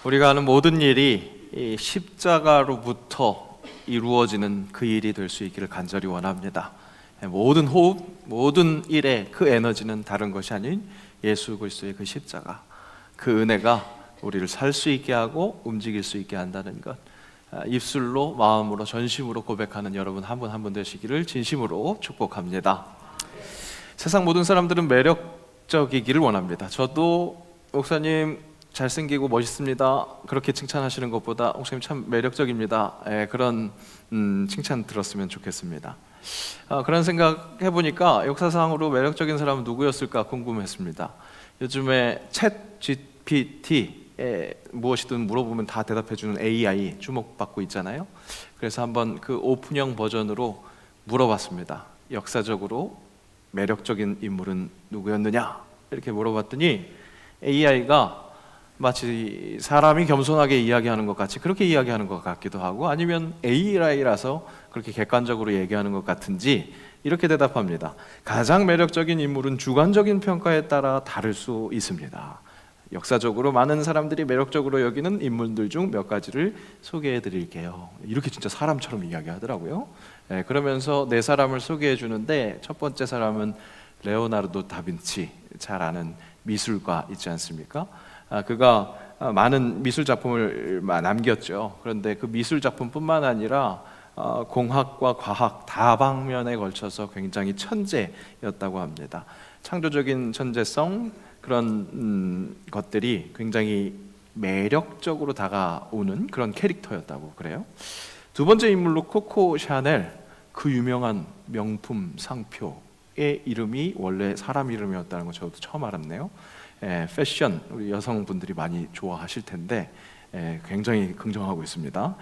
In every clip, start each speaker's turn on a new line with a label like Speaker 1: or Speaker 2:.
Speaker 1: 우리가 하는 모든 일이 이 십자가로부터 이루어지는 그 일이 될 수 있기를 간절히 원합니다. 모든 호흡, 모든 일의 그 에너지는 다른 것이 아닌 예수 그리스도의 그 십자가, 그 은혜가 우리를 살 수 있게 하고 움직일 수 있게 한다는 것, 입술로, 마음으로, 전심으로 고백하는 여러분 한 분 한 분 되시기를 진심으로 축복합니다. 세상 모든 사람들은 매력적이기를 원합니다. 저도 목사님 잘생기고 멋있습니다, 그렇게 칭찬하시는 것보다 목사님 참 매력적입니다, 그런 칭찬 들었으면 좋겠습니다. 그런 생각 해보니까 역사상으로 매력적인 사람은 누구였을까 궁금했습니다. 요즘에 챗 GPT에 무엇이든 물어보면 다 대답해주는 AI 주목받고 있잖아요. 그래서 한번 그 오픈형 버전으로 물어봤습니다. 역사적으로 매력적인 인물은 누구였느냐 이렇게 물어봤더니 AI가 마치 사람이 겸손하게 이야기하는 것 같이 그렇게 이야기하는 것 같기도 하고, 아니면 AI라서 그렇게 객관적으로 얘기하는 것 같은지 이렇게 대답합니다. 가장 매력적인 인물은 주관적인 평가에 따라 다를 수 있습니다. 역사적으로 많은 사람들이 매력적으로 여기는 인물들 중 몇 가지를 소개해 드릴게요. 이렇게 진짜 사람처럼 이야기하더라고요. 그러면서 네 사람을 소개해 주는데, 첫 번째 사람은 레오나르도 다빈치, 잘 아는 미술가 있지 않습니까? 그가 많은 미술 작품을 남겼죠. 그런데 그 미술 작품뿐만 아니라 공학과 과학 다방면에 걸쳐서 굉장히 천재였다고 합니다. 창조적인 천재성, 그런 것들이 굉장히 매력적으로 다가오는 그런 캐릭터였다고 그래요. 두 번째 인물로 코코 샤넬, 그 유명한 명품 상표의 이름이 원래 사람 이름이었다는 거 저도 처음 알았네요. 패션, 우리 여성분들이 많이 좋아하실 텐데 굉장히 긍정하고 있습니다.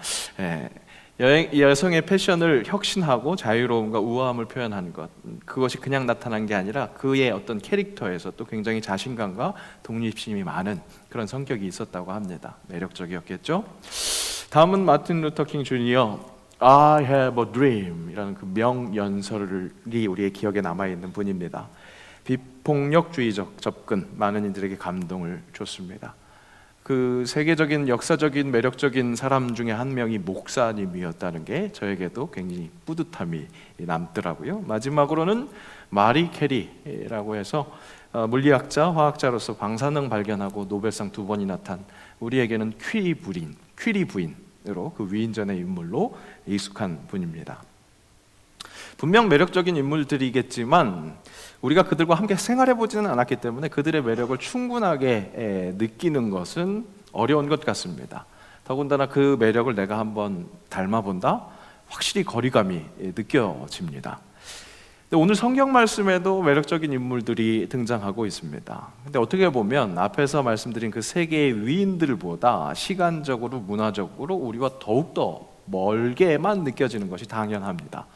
Speaker 1: 여성의 패션을 혁신하고 자유로움과 우아함을 표현하는 것, 그것이 그냥 나타난 게 아니라 그의 어떤 캐릭터에서 또 굉장히 자신감과 독립심이 많은 그런 성격이 있었다고 합니다. 매력적이었겠죠? 다음은 마틴 루터 킹 주니어, I have a dream 이라는 그 명연설이 우리의 기억에 남아있는 분입니다. 비폭력주의적 접근, 많은 이들에게 감동을 줬습니다. 그 세계적인 역사적인 매력적인 사람 중에 한 명이 목사님이었다는 게 저에게도 굉장히 뿌듯함이 남더라고요. 마지막으로는 마리 캐리라고 해서 물리학자, 화학자로서 방사능 발견하고 노벨상 2번이나 탄, 우리에게는 퀴리 부인으로 그 위인전의 인물로 익숙한 분입니다. 분명 매력적인 인물들이겠지만 우리가 그들과 함께 생활해보지는 않았기 때문에 그들의 매력을 충분하게 느끼는 것은 어려운 것 같습니다. 더군다나 그 매력을 내가 한번 닮아본다? 확실히 거리감이 느껴집니다. 오늘 성경 말씀에도 매력적인 인물들이 등장하고 있습니다. 근데 어떻게 보면 앞에서 말씀드린 그 세 개의 위인들보다 시간적으로, 문화적으로 우리와 더욱더 멀게만 느껴지는 것이 당연합니다.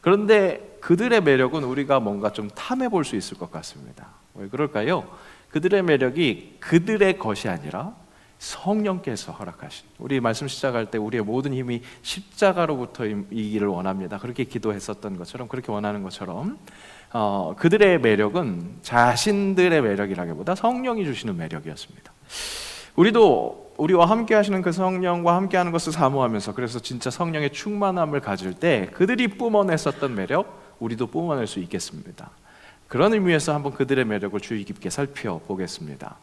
Speaker 1: 그런데 그들의 매력은 우리가 뭔가 좀 탐해 볼 수 있을 것 같습니다. 왜 그럴까요? 그들의 매력이 그들의 것이 아니라 성령께서 허락하신, 우리 말씀 시작할 때 우리의 모든 힘이 십자가로부터이기를 원합니다, 그렇게 기도했었던 것처럼, 그렇게 원하는 것처럼 그들의 매력은 자신들의 매력이라기보다 성령이 주시는 매력이었습니다. 우리도 우리와 함께 하시는 그 성령과 함께 하는 것을 사모하면서, 그래서 진짜 성령의 충만함을 가질 때 그들이 뿜어냈었던 매력, 우리도 뿜어낼 수 있겠습니다. 그런 의미에서 한번 그들의 매력을 주의 깊게 살펴보겠습니다.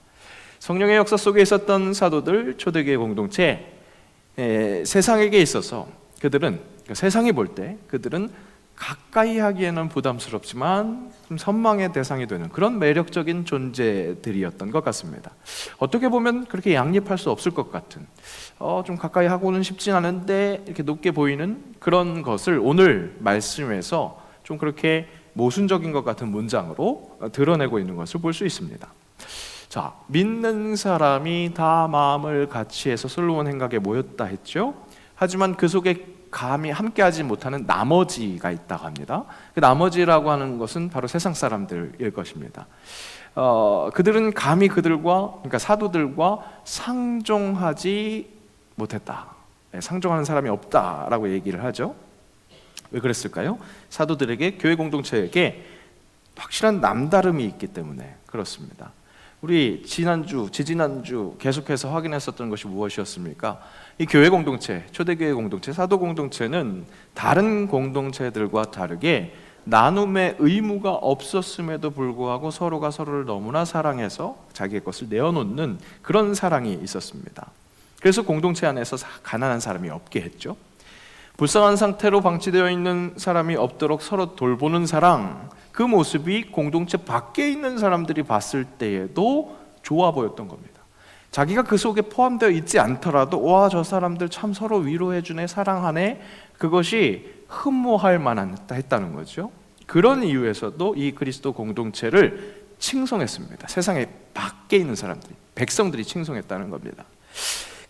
Speaker 1: 성령의 역사 속에 있었던 사도들, 초대교회 공동체, 세상에게 있어서 그들은, 세상이 볼 때 그들은 가까이 하기에는 부담스럽지만 좀 선망의 대상이 되는 그런 매력적인 존재들이었던 것 같습니다. 어떻게 보면 그렇게 양립할 수 없을 것 같은, 좀 가까이 하고는 싶진 않은데 이렇게 높게 보이는 그런 것을 오늘 말씀에서 좀 그렇게 모순적인 것 같은 문장으로 드러내고 있는 것을 볼 수 있습니다. 자, 믿는 사람이 다 마음을 같이해서 솔로몬 행각에 모였다 했죠. 하지만 그 속에 감히 함께하지 못하는 나머지가 있다고 합니다. 그 나머지라고 하는 것은 바로 세상 사람들일 것입니다. 그들은 감히 그들과, 그러니까 사도들과 상종하지 못했다, 상종하는 사람이 없다라고 얘기를 하죠. 왜 그랬을까요? 사도들에게, 교회 공동체에게 확실한 남다름이 있기 때문에 그렇습니다. 우리 지난주, 지지난주 계속해서 확인했었던 것이 무엇이었습니까? 이 교회 공동체, 초대교회 공동체, 사도 공동체는 다른 공동체들과 다르게 나눔의 의무가 없었음에도 불구하고 서로가 서로를 너무나 사랑해서 자기의 것을 내어놓는 그런 사랑이 있었습니다. 그래서 공동체 안에서 가난한 사람이 없게 했죠. 불쌍한 상태로 방치되어 있는 사람이 없도록 서로 돌보는 사랑, 그 모습이 공동체 밖에 있는 사람들이 봤을 때에도 좋아 보였던 겁니다. 자기가 그 속에 포함되어 있지 않더라도 와, 저 사람들 참 서로 위로해주네, 사랑하네, 그것이 흠모할 만했다는 거죠. 그런 이유에서도 이 그리스도 공동체를 칭송했습니다. 세상에 밖에 있는 사람들이, 백성들이 칭송했다는 겁니다.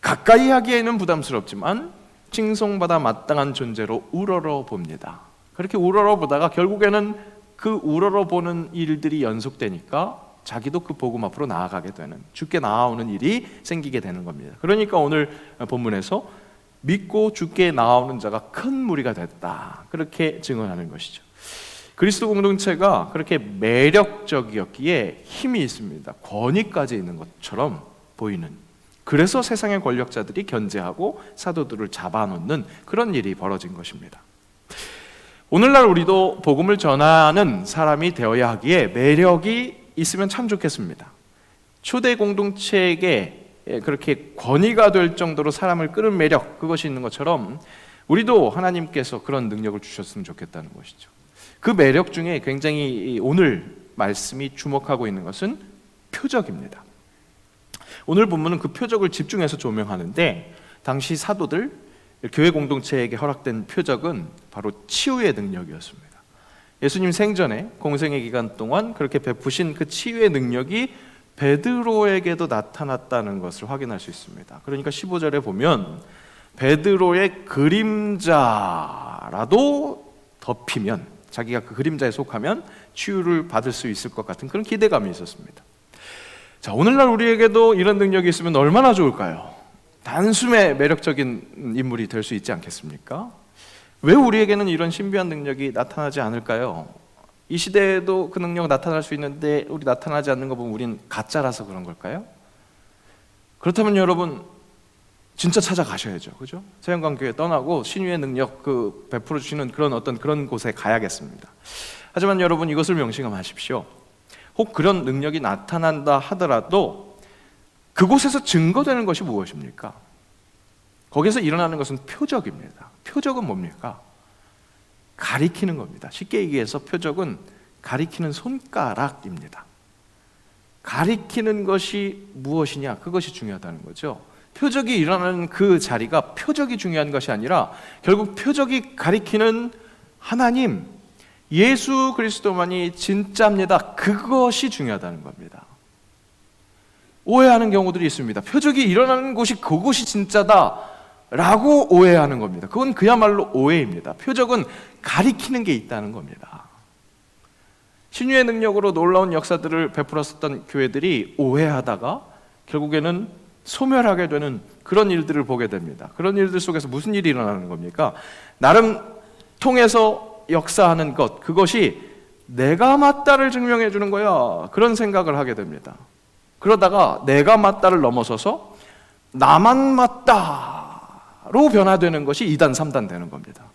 Speaker 1: 가까이 하기에는 부담스럽지만 칭송받아 마땅한 존재로 우러러 봅니다. 그렇게 우러러 보다가 결국에는 그 우러러 보는 일들이 연속되니까 자기도 그 복음 앞으로 나아가게 되는, 주께 나아오는 일이 생기게 되는 겁니다. 그러니까 오늘 본문에서 믿고 주께 나아오는 자가 큰 무리가 됐다, 그렇게 증언하는 것이죠. 그리스도 공동체가 그렇게 매력적이었기에 힘이 있습니다. 권위까지 있는 것처럼 보이는, 그래서 세상의 권력자들이 견제하고 사도들을 잡아놓는 그런 일이 벌어진 것입니다. 오늘날 우리도 복음을 전하는 사람이 되어야 하기에 매력이 있으면 참 좋겠습니다. 초대 공동체에게 그렇게 권위가 될 정도로 사람을 끄는 매력, 그것이 있는 것처럼 우리도 하나님께서 그런 능력을 주셨으면 좋겠다는 것이죠. 그 매력 중에 굉장히 오늘 말씀이 주목하고 있는 것은 표적입니다. 오늘 본문은 그 표적을 집중해서 조명하는데, 당시 사도들, 교회 공동체에게 허락된 표적은 바로 치유의 능력이었습니다. 예수님 생전에 공생의 기간 동안 그렇게 베푸신 그 치유의 능력이 베드로에게도 나타났다는 것을 확인할 수 있습니다. 그러니까 15절에 보면 베드로의 그림자라도 덮이면, 자기가 그 그림자에 속하면 치유를 받을 수 있을 것 같은 그런 기대감이 있었습니다. 자, 오늘날 우리에게도 이런 능력이 있으면 얼마나 좋을까요? 단숨에 매력적인 인물이 될 수 있지 않겠습니까? 왜 우리에게는 이런 신비한 능력이 나타나지 않을까요? 이 시대에도 그 능력 나타날 수 있는데 우리 나타나지 않는 거 보면 우린 가짜라서 그런 걸까요? 그렇다면 여러분 진짜 찾아가셔야죠, 그죠? 세영광교회 떠나고 신유의 능력 그 베풀어 주시는 그런 곳에 가야겠습니다. 하지만 여러분 이것을 명심하십시오. 혹 그런 능력이 나타난다 하더라도 그곳에서 증거되는 것이 무엇입니까? 거기서 일어나는 것은 표적입니다. 표적은 뭡니까? 가리키는 겁니다. 쉽게 얘기해서 표적은 가리키는 손가락입니다. 가리키는 것이 무엇이냐, 그것이 중요하다는 거죠. 표적이 일어나는 그 자리가 표적이 중요한 것이 아니라 결국 표적이 가리키는 하나님, 예수 그리스도만이 진짜입니다. 그것이 중요하다는 겁니다. 오해하는 경우들이 있습니다. 표적이 일어나는 곳이 그곳이 진짜다 라고 오해하는 겁니다. 그건 그야말로 오해입니다. 표적은 가리키는 게 있다는 겁니다. 신유의 능력으로 놀라운 역사들을 베풀었었던 교회들이 오해하다가 결국에는 소멸하게 되는 그런 일들을 보게 됩니다. 그런 일들 속에서 무슨 일이 일어나는 겁니까? 나름 통해서 역사하는 것, 그것이 내가 맞다를 증명해 주는 거야, 그런 생각을 하게 됩니다. 그러다가 내가 맞다를 넘어서서 나만 맞다로 변화되는 것이 2단, 3단 되는 겁니다.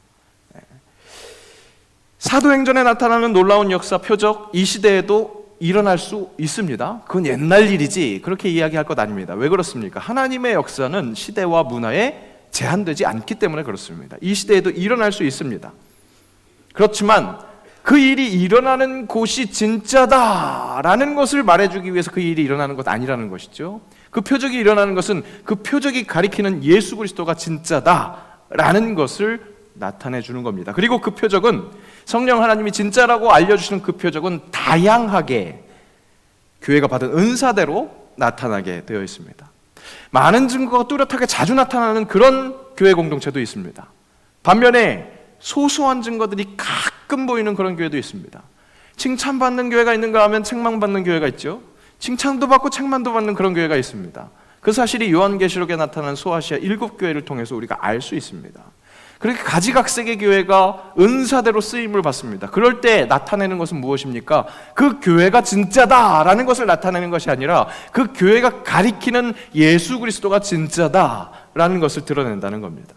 Speaker 1: 사도행전에 나타나는 놀라운 역사, 표적, 이 시대에도 일어날 수 있습니다. 그건 옛날 일이지 그렇게 이야기할 것 아닙니다. 왜 그렇습니까? 하나님의 역사는 시대와 문화에 제한되지 않기 때문에 그렇습니다. 이 시대에도 일어날 수 있습니다. 그렇지만 그 일이 일어나는 곳이 진짜다라는 것을 말해주기 위해서 그 일이 일어나는 것 아니라는 것이죠. 그 표적이 일어나는 것은 그 표적이 가리키는 예수 그리스도가 진짜다라는 것을 나타내 주는 겁니다. 그리고 그 표적은 성령 하나님이 진짜라고 알려주시는 그 표적은 다양하게 교회가 받은 은사대로 나타나게 되어 있습니다. 많은 증거가 뚜렷하게 자주 나타나는 그런 교회 공동체도 있습니다. 반면에 소소한 증거들이 가끔 보이는 그런 교회도 있습니다. 칭찬받는 교회가 있는가 하면 책망받는 교회가 있죠. 칭찬도 받고 책망도 받는 그런 교회가 있습니다. 그 사실이 요한계시록에 나타난 소아시아 7교회를 통해서 우리가 알 수 있습니다. 그렇게 가지각색의 교회가 은사대로 쓰임을 받습니다. 그럴 때 나타내는 것은 무엇입니까? 그 교회가 진짜다라는 것을 나타내는 것이 아니라 그 교회가 가리키는 예수 그리스도가 진짜다라는 것을 드러낸다는 겁니다.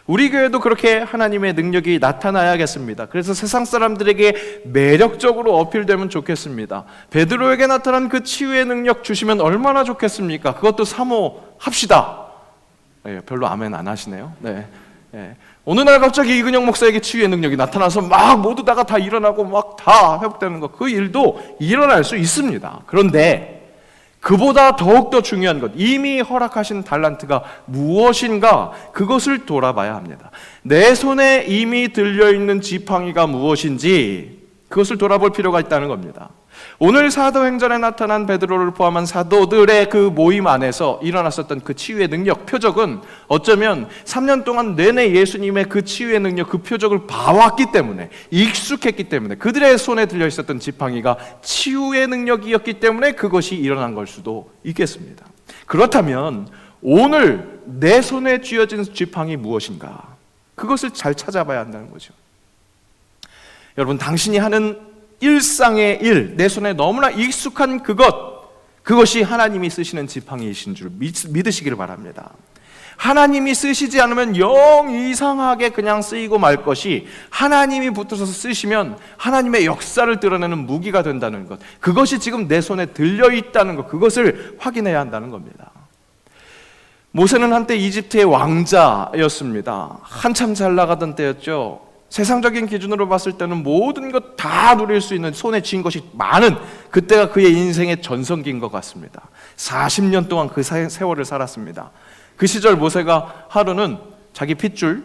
Speaker 1: 우리 교회도 그렇게 하나님의 능력이 나타나야겠습니다. 그래서 세상 사람들에게 매력적으로 어필되면 좋겠습니다. 베드로에게 나타난 그 치유의 능력 주시면 얼마나 좋겠습니까? 그것도 사모합시다. 별로 아멘 안 하시네요. 네. 어느 날 갑자기 이근영 목사에게 치유의 능력이 나타나서 막 모두 다 일어나고 막 다 회복되는 것, 그 일도 일어날 수 있습니다. 그런데 그보다 더욱더 중요한 것, 이미 허락하신 달란트가 무엇인가, 그것을 돌아봐야 합니다. 내 손에 이미 들려있는 지팡이가 무엇인지 그것을 돌아볼 필요가 있다는 겁니다. 오늘 사도행전에 나타난 베드로를 포함한 사도들의 그 모임 안에서 일어났었던 그 치유의 능력, 표적은 어쩌면 3년 동안 내내 예수님의 그 치유의 능력, 그 표적을 봐왔기 때문에, 익숙했기 때문에, 그들의 손에 들려있었던 지팡이가 치유의 능력이었기 때문에 그것이 일어난 걸 수도 있겠습니다. 그렇다면 오늘 내 손에 쥐어진 지팡이 무엇인가, 그것을 잘 찾아봐야 한다는 거죠. 여러분, 당신이 하는 일상의 일, 내 손에 너무나 익숙한 그것이 하나님이 쓰시는 지팡이이신 줄 믿으시기를 바랍니다. 하나님이 쓰시지 않으면 영 이상하게 그냥 쓰이고 말 것이, 하나님이 붙어서 쓰시면 하나님의 역사를 드러내는 무기가 된다는 것, 그것이 지금 내 손에 들려있다는 것, 그것을 확인해야 한다는 겁니다. 모세는 한때 이집트의 왕자였습니다. 한참 잘 나가던 때였죠. 세상적인 기준으로 봤을 때는 모든 것 다 누릴 수 있는, 손에 쥔 것이 많은, 그때가 그의 인생의 전성기인 것 같습니다. 40년 동안 그 세월을 살았습니다. 그 시절 모세가 하루는 자기 핏줄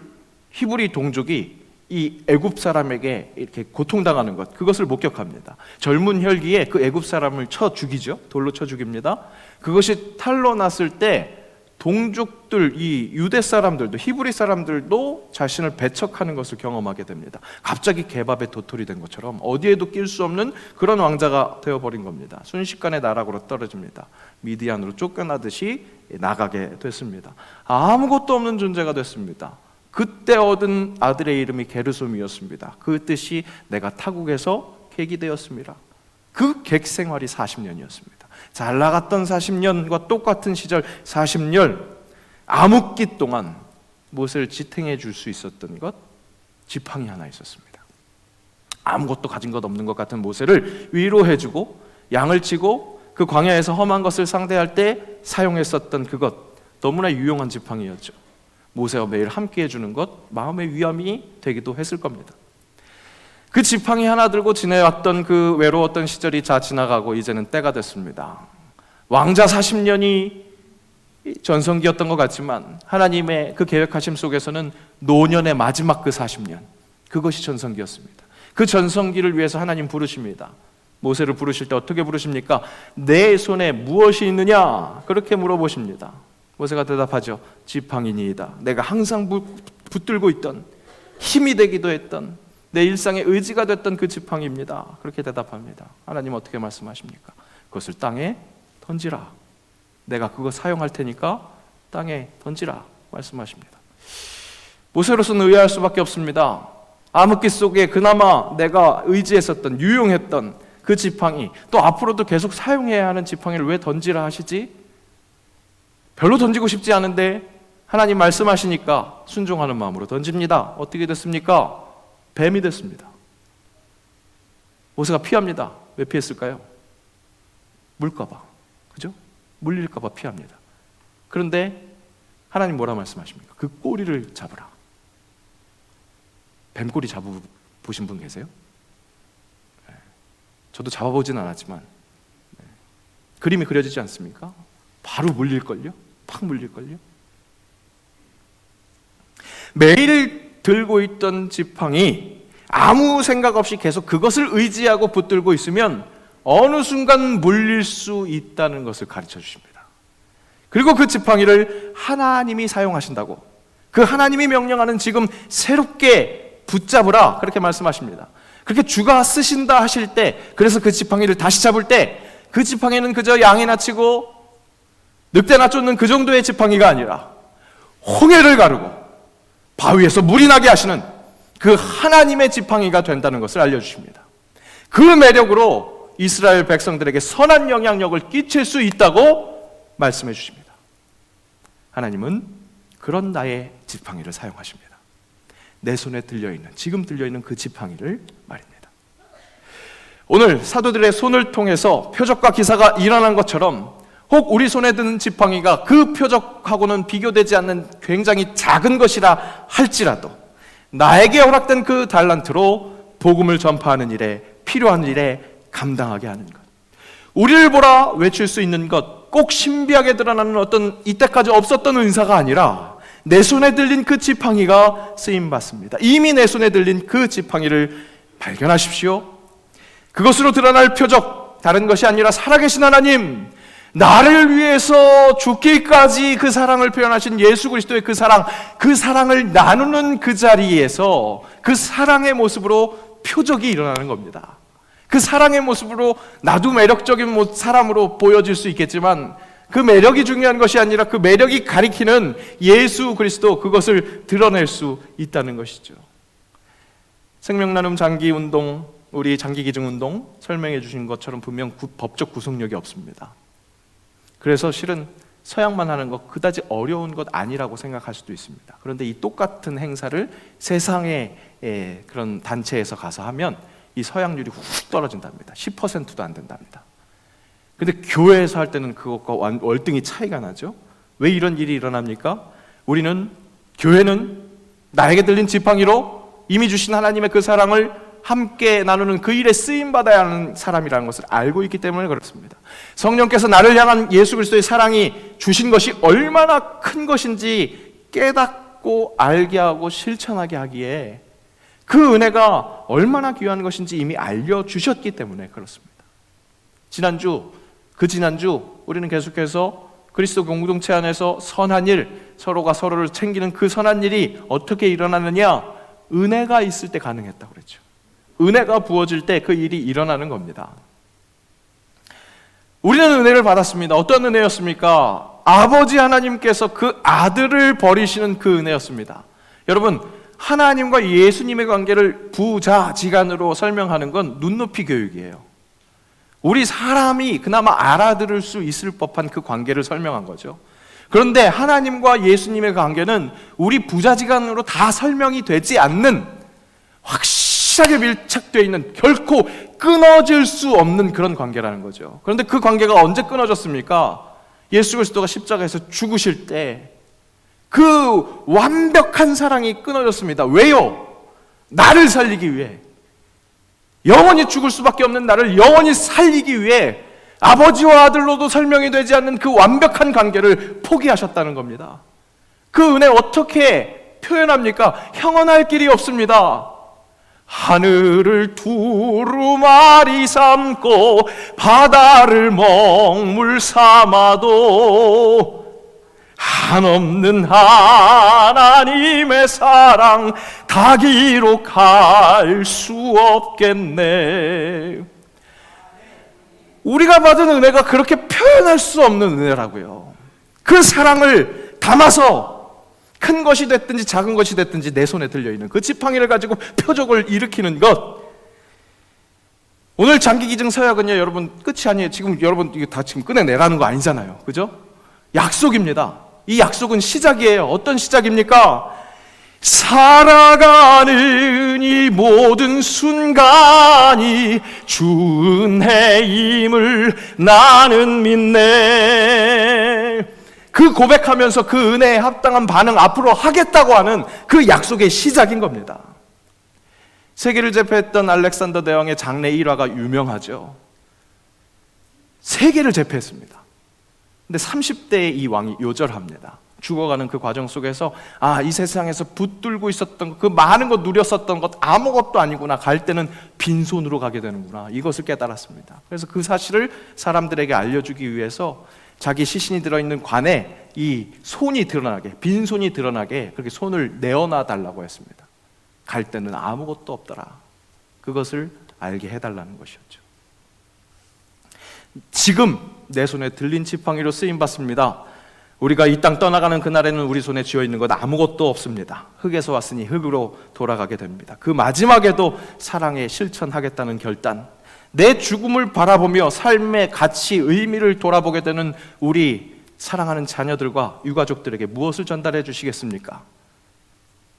Speaker 1: 히브리 동족이 이 애굽 사람에게 이렇게 고통당하는 것, 그것을 목격합니다. 젊은 혈기에 그 애굽 사람을 쳐 죽이죠. 돌로 쳐 죽입니다. 그것이 탄로 났을 때 동족들, 이 유대 사람들도, 히브리 사람들도 자신을 배척하는 것을 경험하게 됩니다. 갑자기 개밥에 도토리 된 것처럼 어디에도 낄 수 없는 그런 왕자가 되어버린 겁니다. 순식간에 나락으로 떨어집니다. 미디안으로 쫓겨나듯이 나가게 됐습니다. 아무것도 없는 존재가 됐습니다. 그때 얻은 아들의 이름이 게르솜이었습니다. 그 뜻이 내가 타국에서 객이 되었습니다. 그 객 생활이 40년이었습니다. 잘 나갔던 40년과 똑같은 시절 40년, 암흑기 동안 무엇을 지탱해 줄 수 있었던 것, 지팡이 하나 있었습니다. 아무것도 가진 것 없는 것 같은 모세를 위로해주고 양을 치고 그 광야에서 험한 것을 상대할 때 사용했었던 그것, 너무나 유용한 지팡이였죠. 모세와 매일 함께 해주는 것, 마음의 위안이 되기도 했을 겁니다. 그 지팡이 하나 들고 지내왔던 그 외로웠던 시절이 다 지나가고 이제는 때가 됐습니다. 왕자 40년이 전성기였던 것 같지만 하나님의 그 계획하심 속에서는 노년의 마지막 그 40년, 그것이 전성기였습니다. 그 전성기를 위해서 하나님 부르십니다. 모세를 부르실 때 어떻게 부르십니까? 내 손에 무엇이 있느냐? 그렇게 물어보십니다. 모세가 대답하죠. 지팡이니이다. 내가 항상 붙들고 있던, 힘이 되기도 했던, 내 일상의 의지가 됐던 그 지팡이입니다. 그렇게 대답합니다. 하나님 어떻게 말씀하십니까? 그것을 땅에 던지라. 내가 그거 사용할 테니까 땅에 던지라 말씀하십니다. 모세로서는 의아할 수밖에 없습니다. 암흑기 속에 그나마 내가 의지했었던, 유용했던 그 지팡이, 또 앞으로도 계속 사용해야 하는 지팡이를 왜 던지라 하시지? 별로 던지고 싶지 않은데 하나님 말씀하시니까 순종하는 마음으로 던집니다. 어떻게 됐습니까? 뱀이 됐습니다. 모세가 피합니다. 왜 피했을까요? 물까봐. 그죠? 물릴까봐 피합니다. 그런데 하나님 뭐라 말씀하십니까? 그 꼬리를 잡으라. 뱀꼬리 잡아보신 분 계세요? 네. 저도 잡아보진 않았지만 네. 그림이 그려지지 않습니까? 바로 물릴걸요? 팍 물릴걸요? 매일 들고 있던 지팡이, 아무 생각 없이 계속 그것을 의지하고 붙들고 있으면 어느 순간 물릴 수 있다는 것을 가르쳐 주십니다. 그리고 그 지팡이를 하나님이 사용하신다고, 그 하나님이 명령하는 지금 새롭게 붙잡으라, 그렇게 말씀하십니다. 그렇게 주가 쓰신다 하실 때, 그래서 그 지팡이를 다시 잡을 때 그 지팡이는 그저 양이나 치고 늑대나 쫓는 그 정도의 지팡이가 아니라 홍해를 가르고 바위에서 물이 나게 하시는 그 하나님의 지팡이가 된다는 것을 알려주십니다. 그 매력으로 이스라엘 백성들에게 선한 영향력을 끼칠 수 있다고 말씀해 주십니다. 하나님은 그런 나의 지팡이를 사용하십니다. 내 손에 들려있는, 지금 들려있는 그 지팡이를 말입니다. 오늘 사도들의 손을 통해서 표적과 기사가 일어난 것처럼 혹 우리 손에 드는 지팡이가 그 표적하고는 비교되지 않는 굉장히 작은 것이라 할지라도 나에게 허락된 그 달란트로 복음을 전파하는 일에, 필요한 일에 감당하게 하는 것, 우리를 보라 외칠 수 있는 것, 꼭 신비하게 드러나는 어떤 이때까지 없었던 은사가 아니라 내 손에 들린 그 지팡이가 쓰임받습니다. 이미 내 손에 들린 그 지팡이를 발견하십시오. 그것으로 드러날 표적, 다른 것이 아니라 살아계신 하나님, 나를 위해서 죽기까지 그 사랑을 표현하신 예수 그리스도의 그 사랑을 나누는 그 자리에서 그 사랑의 모습으로 표적이 일어나는 겁니다. 그 사랑의 모습으로 나도 매력적인 사람으로 보여질 수 있겠지만 그 매력이 중요한 것이 아니라 그 매력이 가리키는 예수 그리스도, 그것을 드러낼 수 있다는 것이죠. 생명나눔 장기 운동, 우리 장기 기증 운동 설명해 주신 것처럼 분명 법적 구속력이 없습니다. 그래서 실은 서양만 하는 것 그다지 어려운 것 아니라고 생각할 수도 있습니다. 그런데 이 똑같은 행사를 세상의 그런 단체에서 가서 하면 이 서양률이 훅 떨어진답니다. 10%도 안 된답니다. 근데 교회에서 할 때는 그것과 월등히 차이가 나죠. 왜 이런 일이 일어납니까? 교회는 나에게 들린 지팡이로 이미 주신 하나님의 그 사랑을 함께 나누는 그 일에 쓰임받아야 하는 사람이라는 것을 알고 있기 때문에 그렇습니다. 성령께서 나를 향한 예수 그리스도의 사랑이 주신 것이 얼마나 큰 것인지 깨닫고 알게 하고 실천하게 하기에 그 은혜가 얼마나 귀한 것인지 이미 알려주셨기 때문에 그렇습니다. 지난주 우리는 계속해서 그리스도 공동체 안에서 선한 일, 서로가 서로를 챙기는 그 선한 일이 어떻게 일어나느냐? 은혜가 있을 때 가능했다고 그랬죠. 은혜가 부어질 때 그 일이 일어나는 겁니다. 우리는 은혜를 받았습니다. 어떤 은혜였습니까? 아버지 하나님께서 그 아들을 버리시는 그 은혜였습니다. 여러분, 하나님과 예수님의 관계를 부자지간으로 설명하는 건 눈높이 교육이에요. 우리 사람이 그나마 알아들을 수 있을 법한 그 관계를 설명한 거죠. 그런데 하나님과 예수님의 관계는 우리 부자지간으로 다 설명이 되지 않는, 확실하게 밀착되어 있는, 결코 끊어질 수 없는 그런 관계라는 거죠. 그런데 그 관계가 언제 끊어졌습니까? 예수 그리스도가 십자가에서 죽으실 때 그 완벽한 사랑이 끊어졌습니다. 왜요? 나를 살리기 위해, 영원히 죽을 수밖에 없는 나를 영원히 살리기 위해 아버지와 아들로도 설명이 되지 않는 그 완벽한 관계를 포기하셨다는 겁니다. 그 은혜 어떻게 표현합니까? 형언할 길이 없습니다. 하늘을 두루마리 삼고 바다를 먹물 삼아도 한없는 하나님의 사랑 다 기록할 수 없겠네. 우리가 받은 은혜가 그렇게 표현할 수 없는 은혜라고요. 그 사랑을 담아서 큰 것이 됐든지 작은 것이 됐든지 내 손에 들려있는 그 지팡이를 가지고 표적을 일으키는 것. 오늘 장기기증 서약은요, 여러분 끝이 아니에요. 지금 여러분 이거 다 지금 꺼내내라는 거 아니잖아요. 그죠? 약속입니다. 이 약속은 시작이에요. 어떤 시작입니까? 살아가는 이 모든 순간이 주 은혜임을 나는 믿네. 그 고백하면서 그 은혜에 합당한 반응 앞으로 하겠다고 하는 그 약속의 시작인 겁니다. 세계를 제패했던 알렉산더 대왕의 장래 일화가 유명하죠. 세계를 제패했습니다. 근데 30대의 이 왕이 요절합니다. 죽어가는 그 과정 속에서 이 세상에서 붙들고 있었던 그 많은 것, 누렸었던 것 아무것도 아니구나, 갈 때는 빈손으로 가게 되는구나, 이것을 깨달았습니다. 그래서 그 사실을 사람들에게 알려주기 위해서 자기 시신이 들어있는 관에 이 손이 드러나게, 빈손이 드러나게 그렇게 손을 내어놔 달라고 했습니다. 갈 때는 아무것도 없더라, 그것을 알게 해달라는 것이었죠. 지금 내 손에 들린 지팡이로 쓰임받습니다. 우리가 이 땅 떠나가는 그날에는 우리 손에 쥐어 있는 것 아무것도 없습니다. 흙에서 왔으니 흙으로 돌아가게 됩니다. 그 마지막에도 사랑에 실천하겠다는 결단, 내 죽음을 바라보며 삶의 가치, 의미를 돌아보게 되는 우리 사랑하는 자녀들과 유가족들에게 무엇을 전달해 주시겠습니까?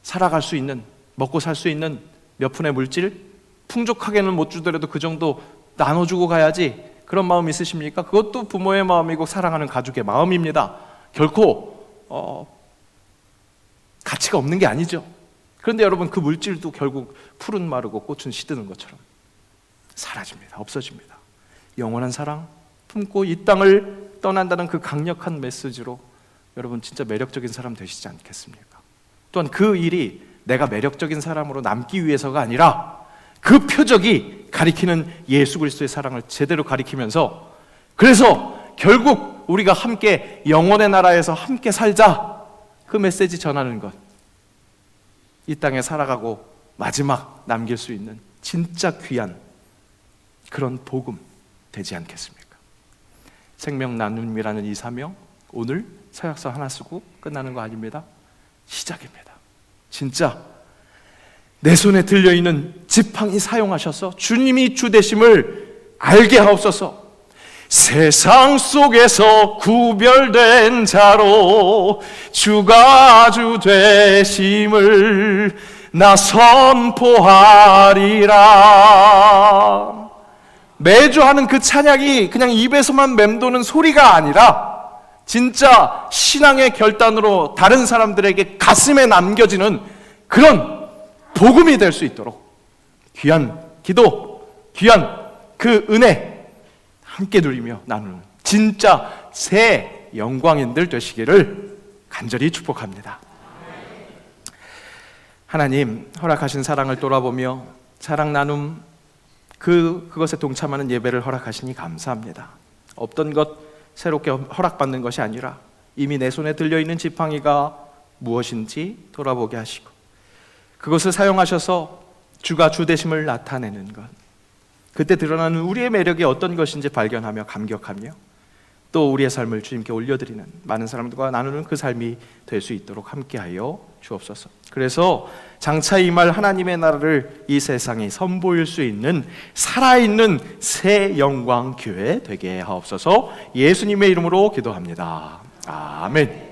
Speaker 1: 살아갈 수 있는, 먹고 살 수 있는 몇 푼의 물질? 풍족하게는 못 주더라도 그 정도 나눠주고 가야지, 그런 마음 있으십니까? 그것도 부모의 마음이고 사랑하는 가족의 마음입니다. 결코 가치가 없는 게 아니죠. 그런데 여러분, 그 물질도 결국 풀은 마르고 꽃은 시드는 것처럼 사라집니다. 없어집니다. 영원한 사랑 품고 이 땅을 떠난다는 그 강력한 메시지로 여러분 진짜 매력적인 사람 되시지 않겠습니까? 또한 그 일이 내가 매력적인 사람으로 남기 위해서가 아니라 그 표적이 가리키는 예수 그리스도의 사랑을 제대로 가리키면서, 그래서 결국 우리가 함께 영원의 나라에서 함께 살자, 그 메시지 전하는 것, 이 땅에 살아가고 마지막 남길 수 있는 진짜 귀한 그런 복음 되지 않겠습니까? 생명 나눔이라는 이 사명, 오늘 서약서 하나 쓰고 끝나는 거 아닙니다. 시작입니다. 진짜 내 손에 들려있는 지팡이 사용하셔서 주님이 주 되심을 알게 하옵소서. 세상 속에서 구별된 자로 주가 주 되심을 나 선포하리라. 매주 하는 그 찬양이 그냥 입에서만 맴도는 소리가 아니라 진짜 신앙의 결단으로 다른 사람들에게 가슴에 남겨지는 그런 복음이 될 수 있도록 귀한 기도, 귀한 그 은혜 함께 누리며 나누는 진짜 새 영광인들 되시기를 간절히 축복합니다. 하나님 허락하신 사랑을 돌아보며 사랑 나눔, 그것에 동참하는 예배를 허락하시니 감사합니다. 없던 것 새롭게 허락받는 것이 아니라 이미 내 손에 들려있는 지팡이가 무엇인지 돌아보게 하시고 그것을 사용하셔서 주가 주 되심을 나타내는 것, 그때 드러나는 우리의 매력이 어떤 것인지 발견하며 감격하며 또 우리의 삶을 주님께 올려드리는, 많은 사람들과 나누는 그 삶이 될 수 있도록 함께하여 주옵소서. 그래서 장차 임할 하나님의 나라를 이 세상에 선보일 수 있는 살아있는 새 영광 교회 되게 하옵소서. 예수님의 이름으로 기도합니다. 아멘.